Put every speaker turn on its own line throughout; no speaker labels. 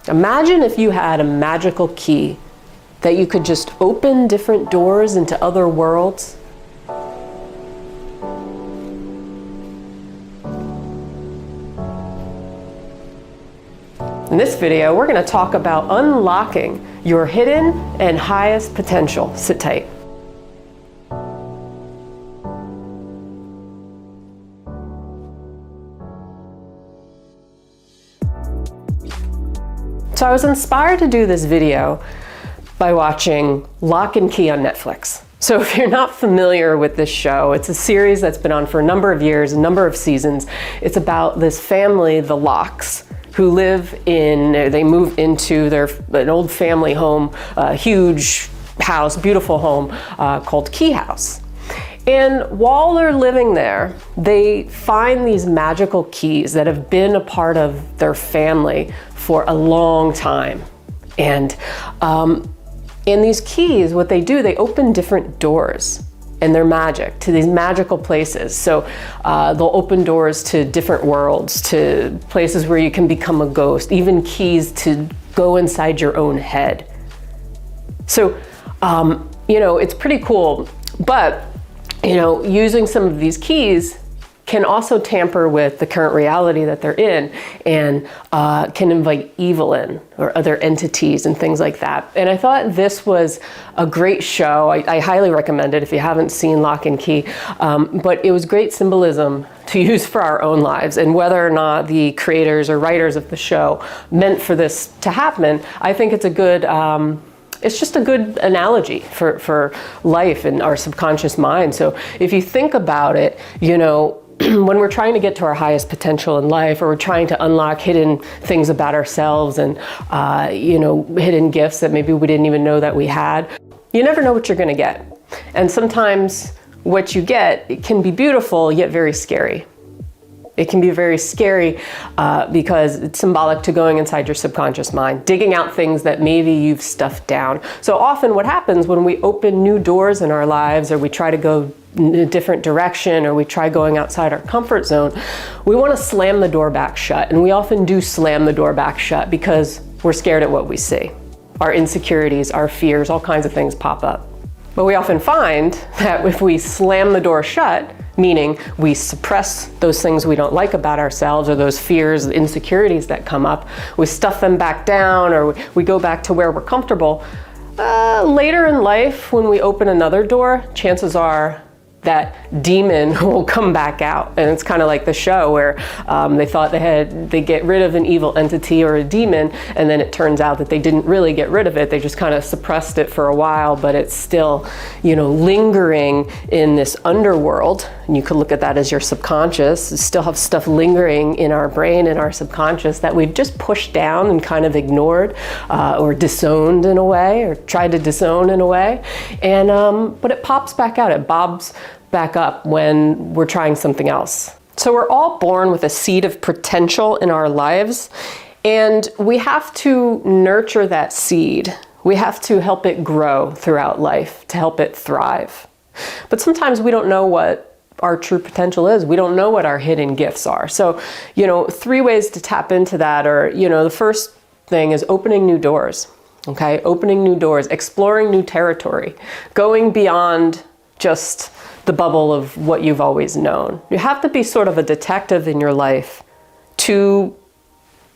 Imagine if you had a magical key that you could just open different doors into other worlds. In this video, we're going to talk about unlocking your hidden and highest potential. Sit tight. So I was inspired to do this video by watching Locke Key on Netflix. So if you're not familiar with this show, it's a series that's been on for a number of years, a number of seasons. It's about this family, the Lockes, who they move into an old family home, a huge house, beautiful home called Key House. And while they're living there, they find these magical keys that have been a part of their family for a long time. And in these keys, what they do, they open different doors, and they're magic, to these magical places. So they'll open doors to different worlds, to places where you can become a ghost, even keys to go inside your own head. So, it's pretty cool, but using some of these keys can also tamper with the current reality that they're in, and can invite evil in, or other entities and things like that. And I thought this was a great show. I highly recommend it if you haven't seen Locke Key. But it was great symbolism to use for our own lives, and whether or not the creators or writers of the show meant for this to happen, I think it's a good it's just a good analogy for life and our subconscious mind. So if you think about it, when we're trying to get to our highest potential in life, or we're trying to unlock hidden things about ourselves and, hidden gifts that maybe we didn't even know that we had, you never know what you're going to get. And sometimes what you get, it can be beautiful, yet very scary. It can be very scary because it's symbolic to going inside your subconscious mind, digging out things that maybe you've stuffed down. So often what happens when we open new doors in our lives, or we try to go in a different direction, or we try going outside our comfort zone, we want to slam the door back shut. And we often do slam the door back shut because we're scared at what we see. Our insecurities, our fears, all kinds of things pop up. But we often find that if we slam the door shut, meaning we suppress those things we don't like about ourselves, or those fears, insecurities that come up, we stuff them back down, or we go back to where we're comfortable, later in life, when we open another door, chances are that demon will come back out. And it's kind of like the show where they thought they get rid of an evil entity or a demon, and then it turns out that they didn't really get rid of it. They just kind of suppressed it for a while, but it's still, lingering in this underworld. And you could look at that as your subconscious. You still have stuff lingering in our brain, in our subconscious, that we've just pushed down and kind of ignored, or disowned in a way, or tried to disown in a way. And but it pops back out. It bobs back up when we're trying something else. So we're all born with a seed of potential in our lives, and we have to nurture that seed. We have to help it grow throughout life, to help it thrive. But sometimes we don't know what our true potential is. We don't know what our hidden gifts are. So, 3 ways to tap into that are, the first thing is opening new doors. Okay, opening new doors, exploring new territory, going beyond just the bubble of what you've always known. You have to be sort of a detective in your life to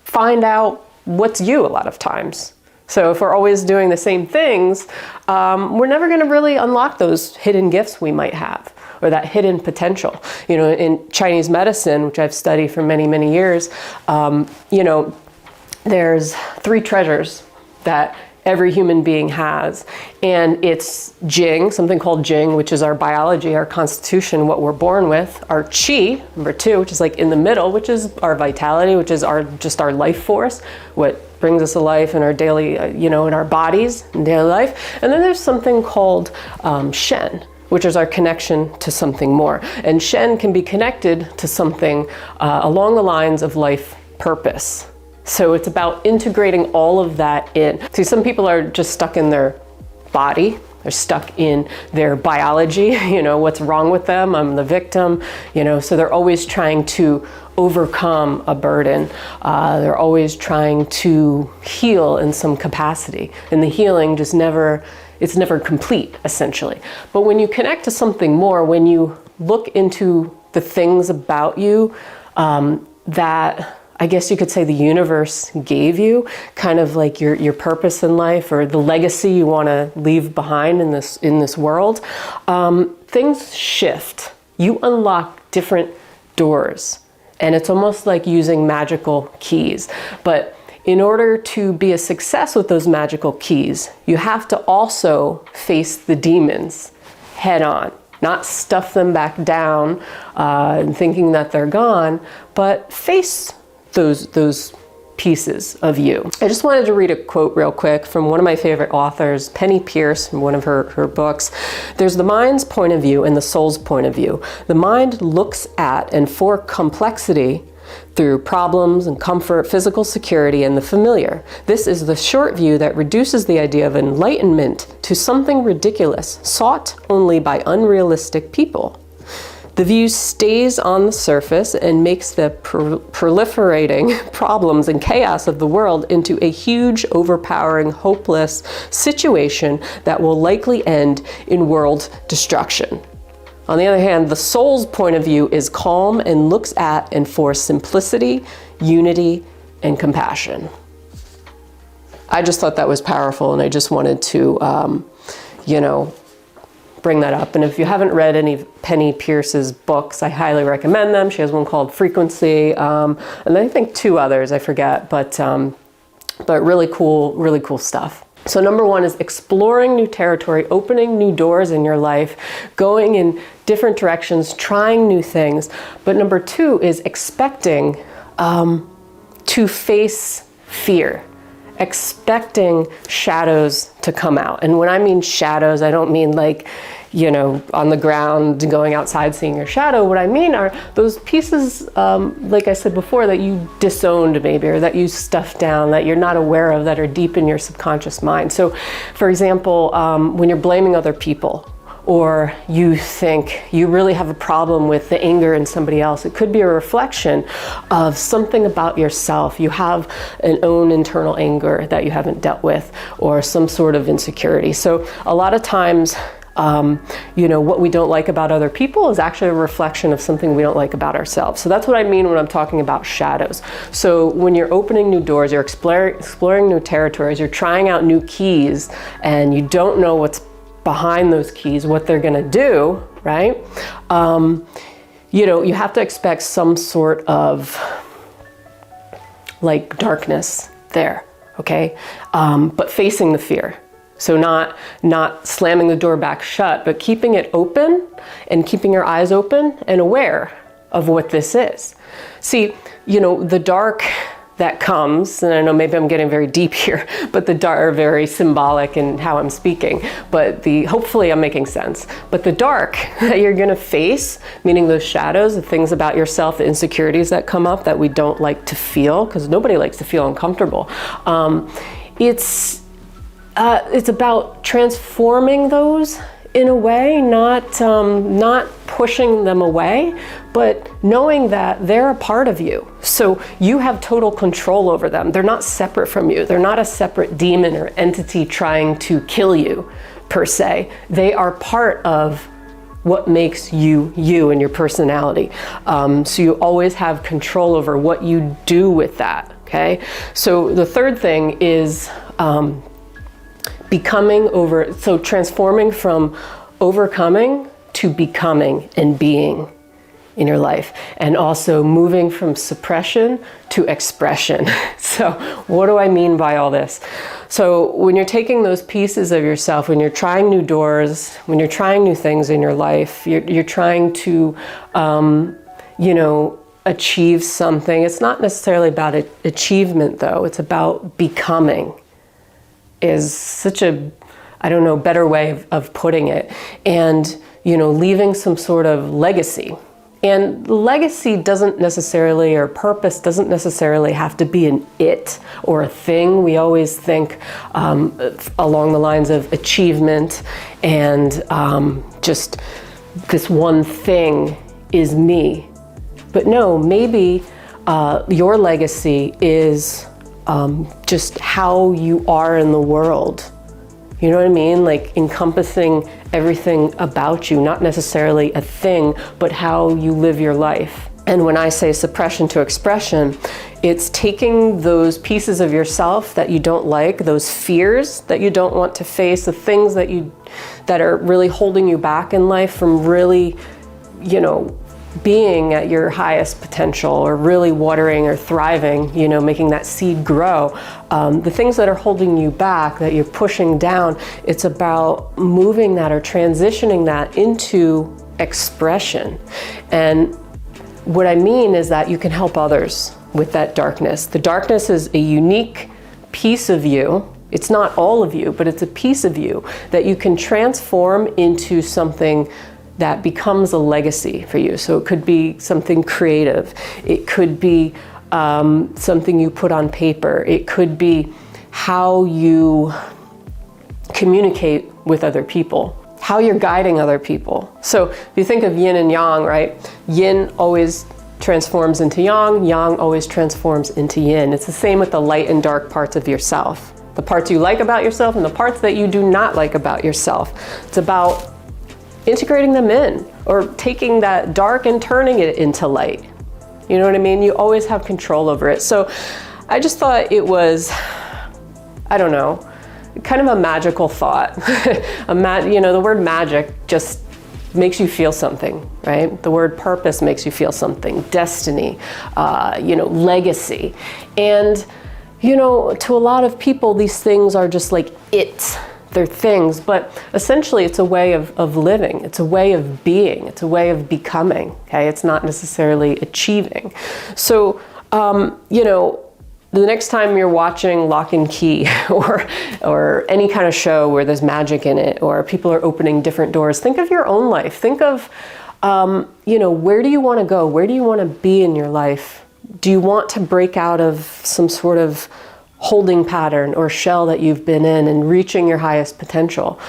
find out what's you a lot of times. So if we're always doing the same things, we're never going to really unlock those hidden gifts we might have, or that hidden potential. In Chinese medicine, which I've studied for many, many years, there's 3 treasures that every human being has. And it's Jing, something called Jing, which is our biology, our constitution, what we're born with. Our Qi, number 2, which is like in the middle, which is our vitality, which is our life force, what brings us to life in our daily, in our bodies, in daily life. And then there's something called Shen, which is our connection to something more. And Shen can be connected to something along the lines of life purpose. So it's about integrating all of that in. See, some people are just stuck in their body. They're stuck in their biology, what's wrong with them, I'm the victim, so they're always trying to overcome a burden. They're always trying to heal in some capacity. And the healing just it's never complete, essentially. But when you connect to something more, when you look into the things about you that I guess you could say the universe gave you, kind of like your purpose in life or the legacy you want to leave behind in this world, things shift. You unlock different doors, and it's almost like using magical keys. But in order to be a success with those magical keys, you have to also face the demons head on. Not stuff them back down and thinking that they're gone, but face those pieces of you. I just wanted to read a quote real quick from one of my favorite authors, Penny Pierce, in one of her books. There's the mind's point of view and the soul's point of view. The mind looks at and for complexity through problems and comfort, physical security, and the familiar. This is the short view that reduces the idea of enlightenment to something ridiculous, sought only by unrealistic people. The view stays on the surface and makes the proliferating problems and chaos of the world into a huge, overpowering, hopeless situation that will likely end in world destruction. On the other hand, the soul's point of view is calm and looks at and for simplicity, unity, and compassion. I just thought that was powerful, and I just wanted to, bring that up. And if you haven't read any of Penny Pierce's books, I highly recommend them. She has one called Frequency, and I think two others, I forget, but really cool stuff. So number one is exploring new territory, opening new doors in your life, going in different directions, trying new things. But number two is expecting to face fear, expecting shadows to come out. And when I mean shadows, I don't mean like, on the ground, going outside, seeing your shadow. What I mean are those pieces, like I said before, that you disowned maybe, or that you stuffed down, that you're not aware of, that are deep in your subconscious mind. So, for example, when you're blaming other people, or you think you really have a problem with the anger in somebody else, it could be a reflection of something about yourself. You have an own internal anger that you haven't dealt with, or some sort of insecurity. So a lot of times, what we don't like about other people is actually a reflection of something we don't like about ourselves. So that's what I mean when I'm talking about shadows. So when you're opening new doors, you're exploring new territories, you're trying out new keys, and you don't know what's behind those keys, what they're going to do, right? You have to expect some sort of like darkness there, okay? But facing the fear. So not slamming the door back shut, but keeping it open and keeping your eyes open and aware of what this is. See, the dark that comes, and I know maybe I'm getting very deep here, but the dark are very symbolic in how I'm speaking, but hopefully I'm making sense. But the dark that you're gonna face, meaning those shadows, the things about yourself, the insecurities that come up that we don't like to feel, because nobody likes to feel uncomfortable. It's about transforming those in a way, not pushing them away, but knowing that they're a part of you. So you have total control over them. They're not separate from you. They're not a separate demon or entity trying to kill you, per se. They are part of what makes you, you and your personality. So you always have control over what you do with that, okay? So the third thing is transforming from overcoming to becoming and being in your life, and also moving from suppression to expression. So what do I mean by all this? So when you're taking those pieces of yourself, when you're trying new doors, when you're trying new things in your life, you're trying to, achieve something. It's not necessarily about achievement though, it's about becoming. Is such a, better way of putting it. And, leaving some sort of legacy. And legacy doesn't necessarily, or purpose doesn't necessarily have to be an it or a thing. We always think along the lines of achievement and just this one thing is me. But no, maybe your legacy is just how you are in the world. You know what I mean? Like encompassing everything about you, not necessarily a thing, but how you live your life. And when I say suppression to expression, it's taking those pieces of yourself that you don't like, those fears that you don't want to face, the things that are really holding you back in life from really, you know, being at your highest potential, or really watering or thriving, you know, making that seed grow. The things that are holding you back, that you're pushing down, it's about moving that or transitioning that into expression. And what I mean is that you can help others with that darkness. The darkness is a unique piece of you. It's not all of you, but it's a piece of you that you can transform into something that becomes a legacy for you. So it could be something creative. It could be something you put on paper. It could be how you communicate with other people, how you're guiding other people. So if you think of yin and yang, right? Yin always transforms into yang, yang always transforms into yin. It's the same with the light and dark parts of yourself. The parts you like about yourself and the parts that you do not like about yourself. It's about integrating them in, or taking that dark and turning it into light. You know what I mean? You always have control over it. So I just thought it was, I don't know, kind of a magical thought. You know, the word magic just makes you feel something, right? The word purpose makes you feel something, destiny, you know, legacy. And, you know, to a lot of people, these things are just like they're things, but essentially it's a way of living. It's a way of being. It's a way of becoming, okay? It's not necessarily achieving. So, you know, the next time you're watching Locke Key or any kind of show where there's magic in it, or people are opening different doors, think of your own life. Think of, you know, where do you want to go? Where do you want to be in your life? Do you want to break out of some sort of holding pattern or shell that you've been in and reaching your highest potential?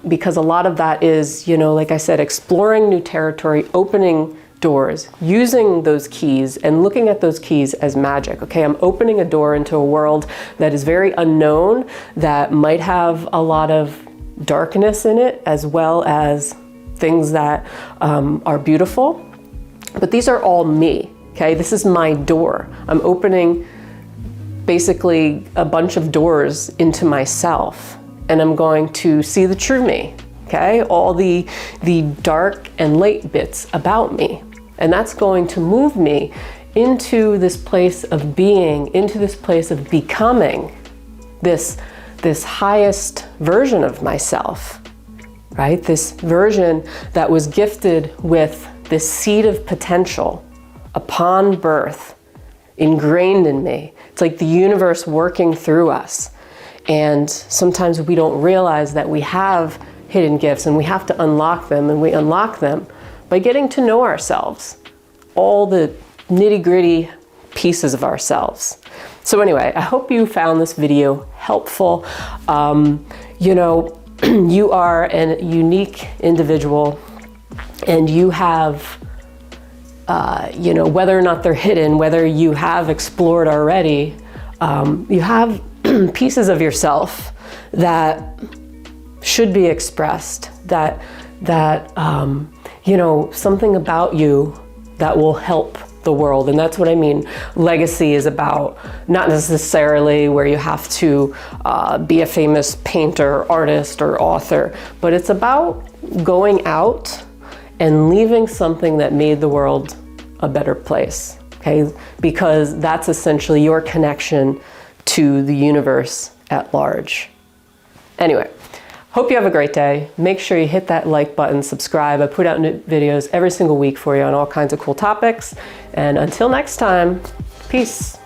Because a lot of that is, you know, like I said, exploring new territory, opening doors, using those keys and looking at those keys as magic. Okay, I'm opening a door into a world that is very unknown, that might have a lot of darkness in it, as well as things that are beautiful. But these are all me, okay? This is my door. I'm opening basically a bunch of doors into myself, and I'm going to see the true me, okay? All the dark and light bits about me. And that's going to move me into this place of being, into this place of becoming this highest version of myself, right? This version that was gifted with this seed of potential upon birth, ingrained in me. It's like the universe working through us. And sometimes we don't realize that we have hidden gifts, and we have to unlock them, and we unlock them by getting to know ourselves, all the nitty-gritty pieces of ourselves. So anyway, I hope you found this video helpful. You know, you are a unique individual, and you have you know, whether or not they're hidden, whether you have explored already, you have pieces of yourself that should be expressed, that you know, something about you that will help the world. And that's what I mean. Legacy is about not necessarily where you have to be a famous painter, artist, or author, but it's about going out and leaving something that made the world a better place, okay? Because that's essentially your connection to the universe at large. Anyway, hope you have a great day. Make sure you hit that like button, subscribe. I put out new videos every single week for you on all kinds of cool topics. And until next time, peace.